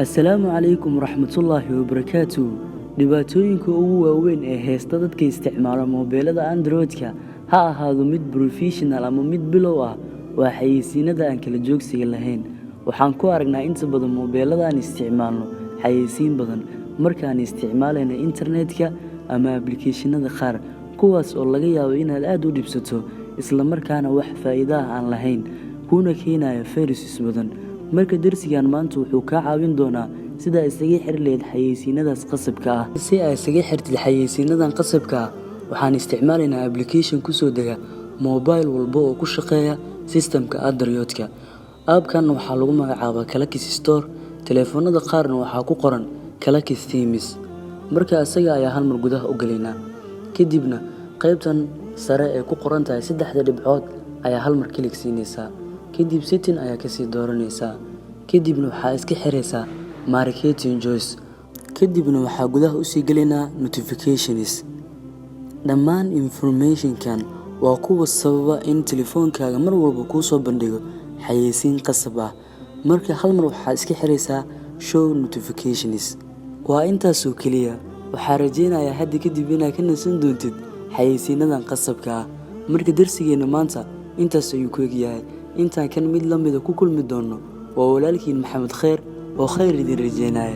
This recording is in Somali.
Assalaamu calaykum waraxmatullaahi wabarakaatuh. Dhibaatooyinka ugu waaweyn ee haysta dadka isticmaala moobilada Android-ka ha ahaado mid professional ama mid bilow ah waa xayeysiinada aan kala joogsiga lahayn. Waxaan ku aragnaa inta badan moobilada aan isticmaalno xayeysiin badan markaan isticmaalayno internetka ama applicationada qaar, kuwaas oo laga yaabo inaad aad u dhibsato isla markaana wax faa'iido ah aan lahayn, kuna keenaya fayrasis badan. Marka darsigan maanta wuxuu kaa caawin doonaa sida isaga xir leed xayeysiinadaas qasabka ah. Si ay isaga xirtid xayeysiinadan qasabka ah, waxaan isticmaalaynaa application ku soo dega mobile walba oo ku shaqeeya systemka Android-ka. App-kan waxaa lagu magacaabaa Kalakis Store, telefoonada qaarna waxaa ku qoran Kalakis Themes. Marka asaga ayaa hal mar gudaha u galaynaa. Kadibna qaybtan sare ee ku qoran tahay saddexda dhibcood ayaa hal mar klik siinaysaa. Kadib setting ayaa ka sii dooranaysaa. Kadibna waxaa iska xiraysaa marketing choice. Kadibna waxaa gudaha u sii galaynaa notifications. Dhammaan information-kan waa kuwa sababa in telefoonkaaga mar walba kuu soo bandhigo xayeysiin qasab ah. Marka hal mar waxaa iska xiraysaa show notifications. Waa intaas oo kaliya. Waxaa rajaynayaa hadda kadib inaad ka nasan doontid xayeysiinadan qasabka ah. Marka darsigeena maanta intaas ayuu ku egyahay. intaan kan mid la mid ah ku kulmi doono waa walaalkiin Maxamed Khayr oo khayr idin rajaynaya.